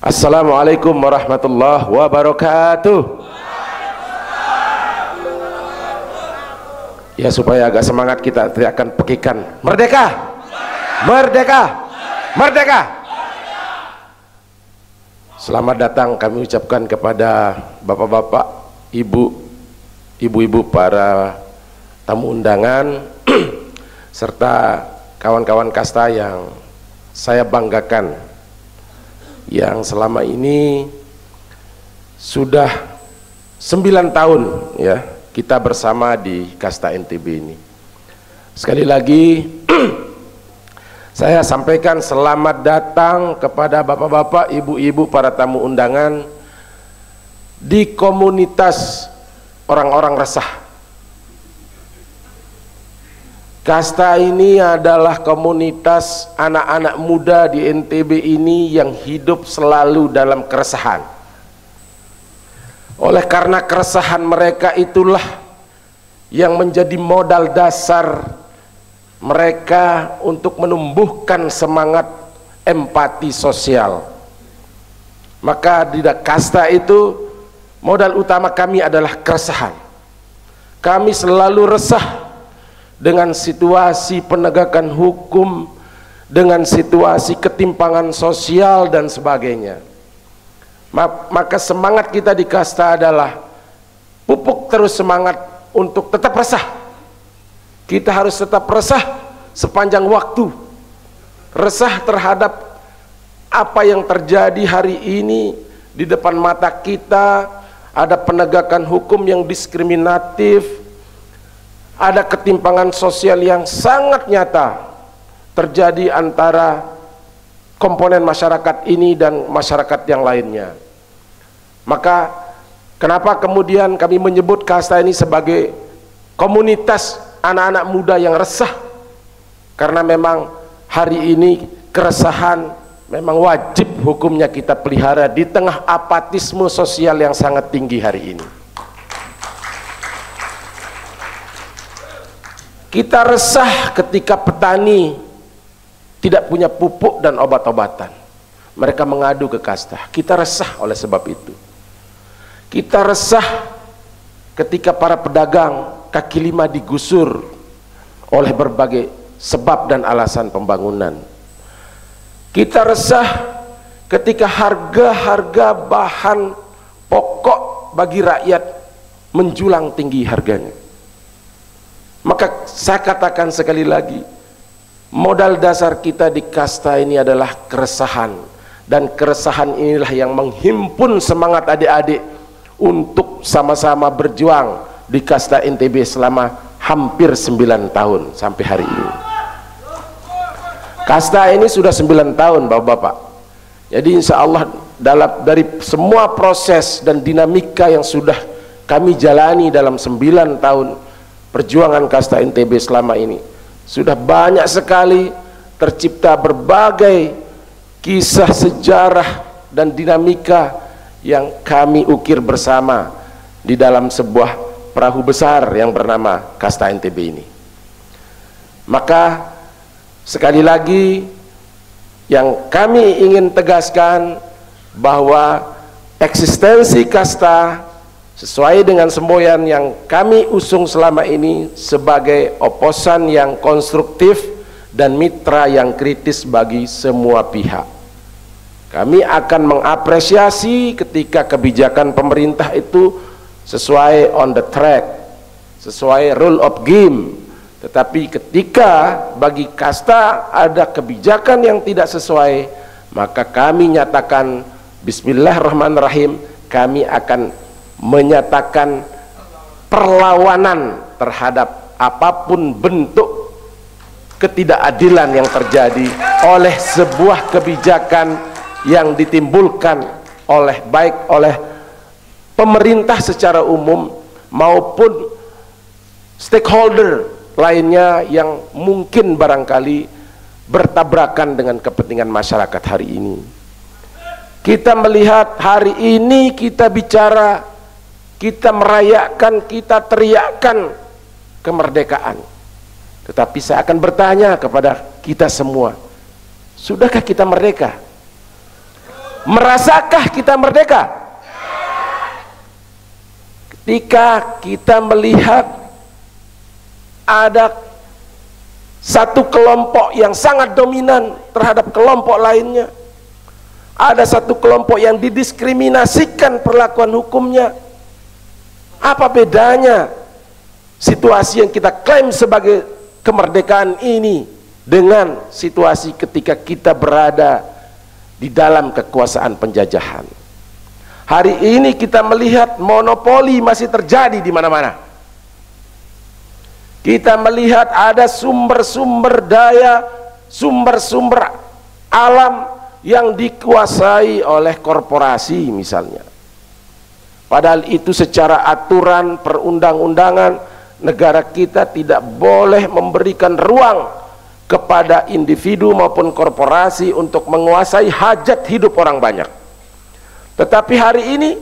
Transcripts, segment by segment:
Assalamualaikum warahmatullahi wabarakatuh. Ya, supaya agak semangat kita teriakan pekikan merdeka, merdeka, merdeka. Selamat datang kami ucapkan kepada bapak-bapak, ibu-ibu, para tamu undangan serta kawan-kawan kasta yang saya banggakan, yang selama ini sudah 9 tahun ya kita bersama di kasta NTB ini. Sekali lagi saya sampaikan selamat datang kepada bapak-bapak, ibu-ibu, para tamu undangan di komunitas orang-orang resah. Kasta ini adalah komunitas anak-anak muda di NTB ini yang hidup selalu dalam keresahan. Oleh karena keresahan mereka itulah yang menjadi modal dasar mereka untuk menumbuhkan semangat empati sosial. Maka di kasta itu modal utama kami adalah keresahan. Kami selalu resah dengan situasi penegakan hukum, dengan situasi ketimpangan sosial dan sebagainya. Maka semangat kita di kasta adalah pupuk terus semangat untuk tetap resah. Kita harus tetap resah sepanjang waktu, resah terhadap apa yang terjadi hari ini di depan mata kita. Ada penegakan hukum yang diskriminatif, ada ketimpangan sosial yang sangat nyata terjadi antara komponen masyarakat ini dan masyarakat yang lainnya. Maka kenapa kemudian kami menyebut kasta ini sebagai komunitas anak-anak muda yang resah? Karena memang hari ini keresahan memang wajib hukumnya kita pelihara di tengah apatisme sosial yang sangat tinggi hari ini. Kita resah ketika petani tidak punya pupuk dan obat-obatan. Mereka mengadu ke kasta. Kita resah oleh sebab itu. Kita resah ketika para pedagang kaki lima digusur oleh berbagai sebab dan alasan pembangunan. Kita resah ketika harga-harga bahan pokok bagi rakyat menjulang tinggi harganya. Maka saya katakan sekali lagi, modal dasar kita di kasta ini adalah keresahan, dan keresahan inilah yang menghimpun semangat adik-adik untuk sama-sama berjuang di kasta NTB selama hampir 9 tahun sampai hari ini. Kasta ini sudah 9 tahun bapak-bapak. Jadi insya Allah dari semua proses dan dinamika yang sudah kami jalani dalam 9 tahun perjuangan kasta NTB selama ini, sudah banyak sekali tercipta berbagai kisah sejarah dan dinamika yang kami ukir bersama di dalam sebuah perahu besar yang bernama kasta NTB ini. Maka sekali lagi yang kami ingin tegaskan bahwa eksistensi kasta sesuai dengan semboyan yang kami usung selama ini sebagai oposan yang konstruktif dan mitra yang kritis bagi semua pihak. Kami akan mengapresiasi ketika kebijakan pemerintah itu sesuai on the track, sesuai rule of game. Tetapi ketika bagi kasta ada kebijakan yang tidak sesuai, maka kami nyatakan bismillahirrahmanirrahim, kami akan menyatakan perlawanan terhadap apapun bentuk ketidakadilan yang terjadi oleh sebuah kebijakan yang ditimbulkan baik oleh pemerintah secara umum maupun stakeholder lainnya yang mungkin barangkali bertabrakan dengan kepentingan masyarakat hari ini. Kita melihat hari ini kita bicara, kita merayakan, kita teriakkan kemerdekaan. Tetapi saya akan bertanya kepada kita semua, sudahkah kita merdeka? Merasakah kita merdeka? Ketika kita melihat ada satu kelompok yang sangat dominan terhadap kelompok lainnya, ada satu kelompok yang didiskriminasikan perlakuan hukumnya, apa bedanya situasi yang kita klaim sebagai kemerdekaan ini dengan situasi ketika kita berada di dalam kekuasaan penjajahan? Hari ini kita melihat monopoli masih terjadi di mana-mana. Kita melihat ada sumber-sumber daya, sumber-sumber alam yang dikuasai oleh korporasi misalnya. Padahal itu secara aturan perundang-undangan negara kita tidak boleh memberikan ruang kepada individu maupun korporasi untuk menguasai hajat hidup orang banyak. Tetapi hari ini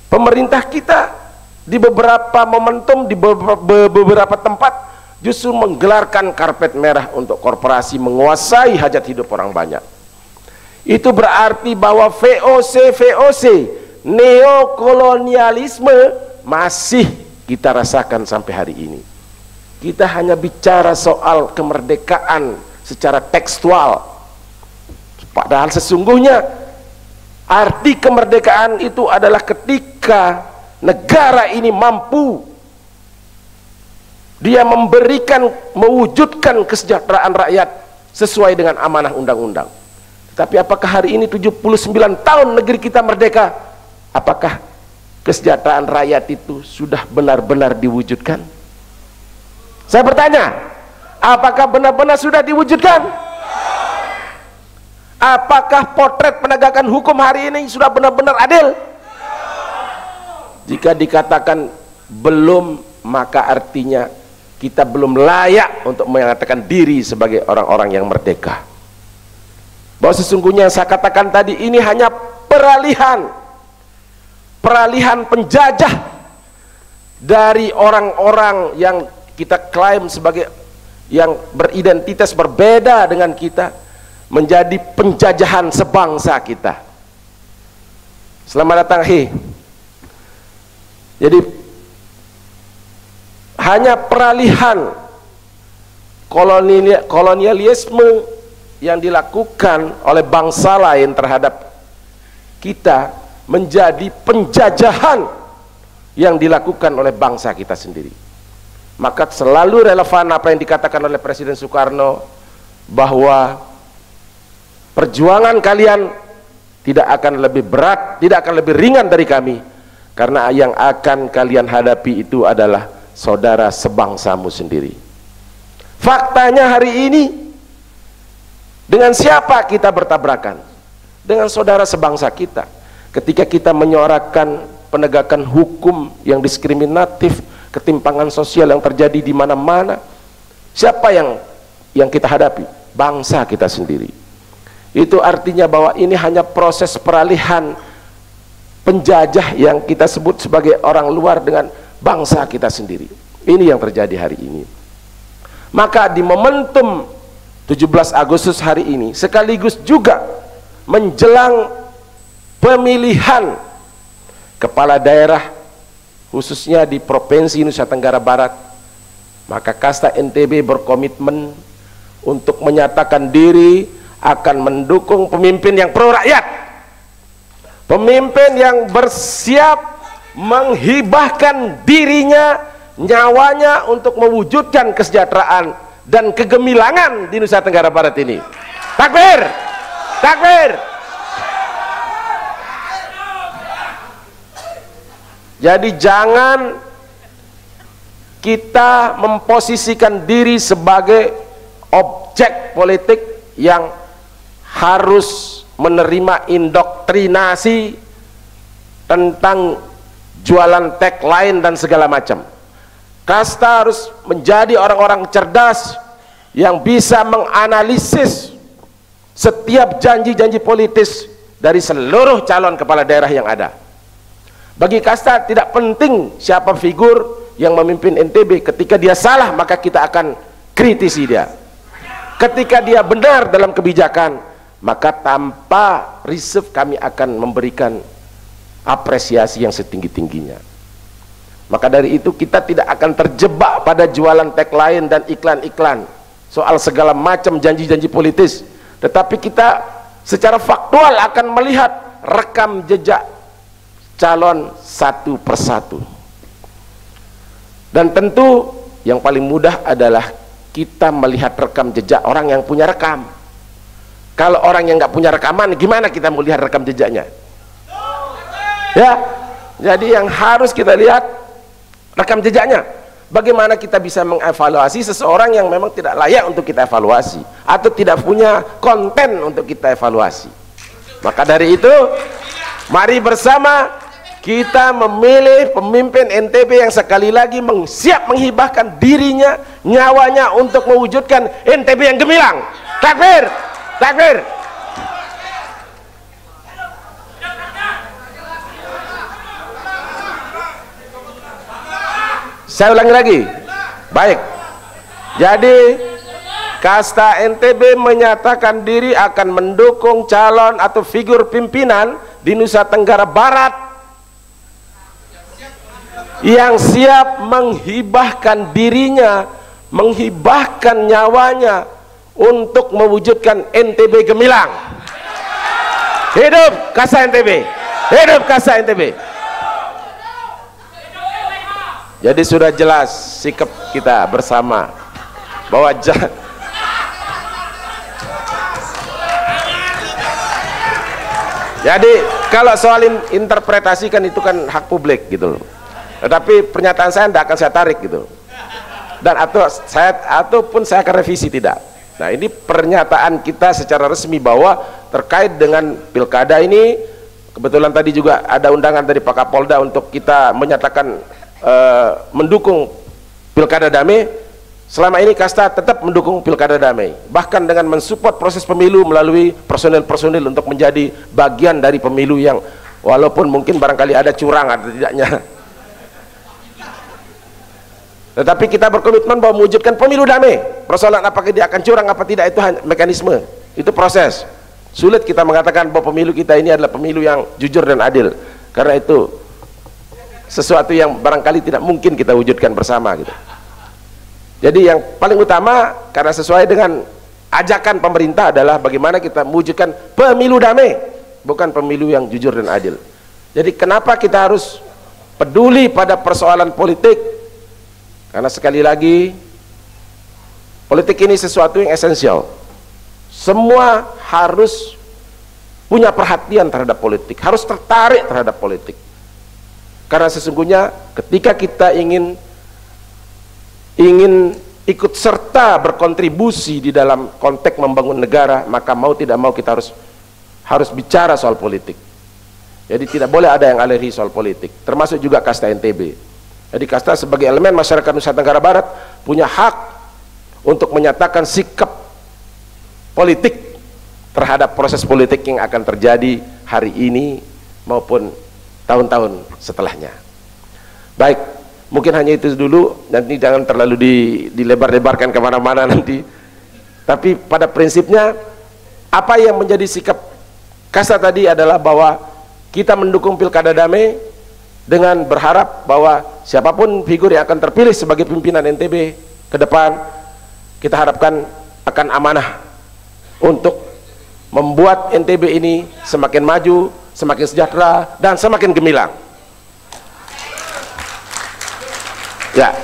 pemerintah kita di beberapa momentum, di beberapa tempat justru menggelarkan karpet merah untuk korporasi menguasai hajat hidup orang banyak. Itu berarti bahwa VOC neokolonialisme masih kita rasakan sampai hari ini. Kita hanya bicara soal kemerdekaan secara tekstual, padahal sesungguhnya arti kemerdekaan itu adalah ketika negara ini mampu dia memberikan, mewujudkan kesejahteraan rakyat sesuai dengan amanah undang-undang. Tapi apakah hari ini 79 tahun negeri kita merdeka, apakah kesejahteraan rakyat itu sudah benar-benar diwujudkan? Saya bertanya, apakah benar-benar sudah diwujudkan? Apakah potret penegakan hukum hari ini sudah benar-benar adil? Jika dikatakan belum, maka artinya kita belum layak untuk mengatakan diri sebagai orang-orang yang merdeka. Bahwa sesungguhnya yang saya katakan tadi ini hanya peralihan penjajah dari orang-orang yang kita klaim sebagai yang beridentitas berbeda dengan kita menjadi penjajahan sebangsa kita. Selamat datang. Jadi hanya peralihan kolonialisme yang dilakukan oleh bangsa lain terhadap kita menjadi penjajahan yang dilakukan oleh bangsa kita sendiri. Maka selalu relevan apa yang dikatakan oleh Presiden Soekarno, bahwa perjuangan kalian tidak akan lebih berat, tidak akan lebih ringan dari kami, karena yang akan kalian hadapi itu adalah saudara sebangsamu sendiri. Faktanya hari ini dengan siapa kita bertabrakan? Dengan saudara sebangsa kita. Ketika kita menyuarakan penegakan hukum yang diskriminatif, ketimpangan sosial yang terjadi di mana-mana, siapa yang kita hadapi? Bangsa kita sendiri. Itu artinya bahwa ini hanya proses peralihan penjajah yang kita sebut sebagai orang luar dengan bangsa kita sendiri. Ini yang terjadi hari ini. Maka di momentum 17 Agustus hari ini, sekaligus juga menjelang pemilihan kepala daerah khususnya di Provinsi Nusa Tenggara Barat, maka Kasta NTB berkomitmen untuk menyatakan diri akan mendukung pemimpin yang pro rakyat, pemimpin yang bersiap menghibahkan dirinya, nyawanya untuk mewujudkan kesejahteraan dan kegemilangan di Nusa Tenggara Barat ini. Takbir! Takbir! Jadi jangan kita memposisikan diri sebagai objek politik yang harus menerima indoktrinasi tentang jualan tagline dan segala macam. Kasta harus menjadi orang-orang cerdas yang bisa menganalisis setiap janji-janji politis dari seluruh calon kepala daerah yang ada. Bagi Kasta tidak penting siapa figur yang memimpin NTB. Ketika dia salah, maka kita akan kritisi dia. Ketika dia benar dalam kebijakan, maka tanpa reserve kami akan memberikan apresiasi yang setinggi-tingginya. Maka dari itu kita tidak akan terjebak pada jualan tagline dan iklan-iklan soal segala macam janji-janji politis, tetapi kita secara faktual akan melihat rekam jejak calon satu persatu. Dan tentu yang paling mudah adalah kita melihat rekam jejak orang yang punya rekam. Kalau orang yang nggak punya rekaman, gimana kita mau lihat rekam jejaknya? Ya, jadi yang harus kita lihat rekam jejaknya. Bagaimana kita bisa mengevaluasi seseorang yang memang tidak layak untuk kita evaluasi atau tidak punya konten untuk kita evaluasi. Maka dari itu, mari bersama kita memilih pemimpin NTB yang sekali lagi siap menghibahkan dirinya, nyawanya untuk mewujudkan NTB yang gemilang. Takbir, takbir. Saya ulangi lagi. Baik. Jadi kasta NTB menyatakan diri akan mendukung calon atau figur pimpinan di Nusa Tenggara Barat yang siap menghibahkan dirinya, menghibahkan nyawanya untuk mewujudkan NTB gemilang. Hidup kasta NTB. Hidup kasta NTB. Jadi sudah jelas sikap kita bersama bahwa jadi kalau soal interpretasi kan itu kan hak publik gitu loh. Tetapi pernyataan saya tidak akan saya tarik gitu. Dan ataupun saya akan revisi tidak. Nah, ini pernyataan kita secara resmi bahwa terkait dengan pilkada ini, kebetulan tadi juga ada undangan dari Pak Kapolda untuk kita menyatakan mendukung pilkada damai. Selama ini kasta tetap mendukung pilkada damai, bahkan dengan mensupport proses pemilu melalui personil-personil untuk menjadi bagian dari pemilu yang walaupun mungkin barangkali ada curang atau tidaknya, tetapi kita berkomitmen bahwa mewujudkan pemilu damai. Persoalan apakah dia akan curang apa tidak itu hanya mekanisme, itu proses. Sulit kita mengatakan bahwa pemilu kita ini adalah pemilu yang jujur dan adil, karena itu sesuatu yang barangkali tidak mungkin kita wujudkan bersama gitu. Jadi yang paling utama, karena sesuai dengan ajakan pemerintah, adalah bagaimana kita mewujudkan pemilu damai, bukan pemilu yang jujur dan adil. Jadi kenapa kita harus peduli pada persoalan politik? Karena sekali lagi, politik ini sesuatu yang esensial. Semua harus punya perhatian terhadap politik, harus tertarik terhadap politik. Karena sesungguhnya ketika kita ingin ikut serta berkontribusi di dalam konteks membangun negara, maka mau tidak mau kita harus bicara soal politik. Jadi tidak boleh ada yang alergi soal politik, termasuk juga kasta NTB. Jadi kasta sebagai elemen masyarakat Nusa Tenggara Barat punya hak untuk menyatakan sikap politik terhadap proses politik yang akan terjadi hari ini maupun tahun-tahun setelahnya. Baik, mungkin hanya itu dulu, nanti jangan terlalu dilebar-lebarkan kemana-mana nanti. Tapi pada prinsipnya, apa yang menjadi sikap kasta tadi adalah bahwa kita mendukung pilkada damai dengan berharap bahwa siapapun figur yang akan terpilih sebagai pimpinan NTB ke depan, kita harapkan akan amanah untuk membuat NTB ini semakin maju, semakin sejahtera, dan semakin gemilang. Ya,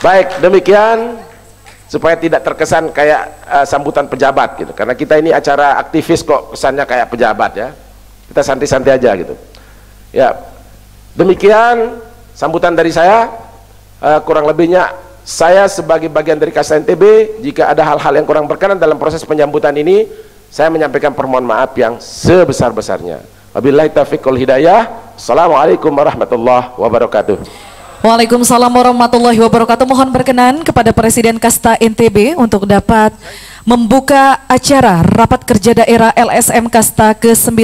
baik, demikian supaya tidak terkesan kayak sambutan pejabat gitu, karena kita ini acara aktivis kok kesannya kayak pejabat ya. Kita santai-santai aja gitu. Ya, demikian sambutan dari saya. Kurang lebihnya saya sebagai bagian dari kasta NTB, jika ada hal-hal yang kurang berkenan dalam proses penyambutan ini, saya menyampaikan permohonan maaf yang sebesar-besarnya. Wabillahi taufiq wal hidayah. Assalamualaikum warahmatullahi wabarakatuh. Waalaikumsalam warahmatullahi wabarakatuh. Mohon berkenan kepada Presiden Kasta NTB untuk dapat membuka acara Rapat Kerja Daerah LSM Kasta ke-9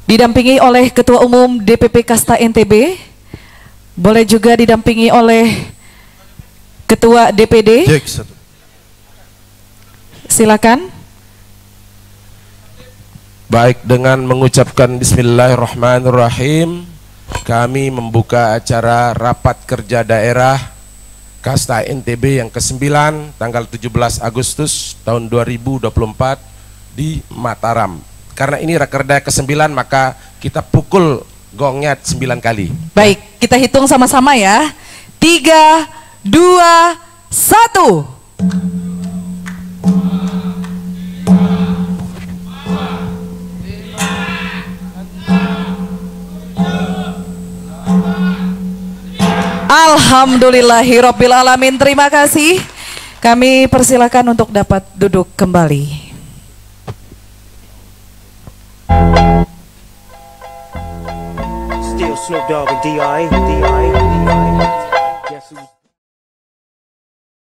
didampingi oleh Ketua Umum DPP Kasta NTB, boleh juga didampingi oleh Ketua DPD. Silakan. Baik, dengan mengucapkan Bismillahirrahmanirrahim, kami membuka acara rapat kerja daerah Kasta NTB yang ke-9 tanggal 17 Agustus tahun 2024 di Mataram. Karena ini rakerda ke-9, maka kita pukul gongnya 9 kali. Baik, kita hitung sama-sama ya. 3, 2, 1. Alhamdulillahirabbil alamin. Terima kasih. Kami persilakan untuk dapat duduk kembali. Still Snoop Dogg and D.I. Guess who's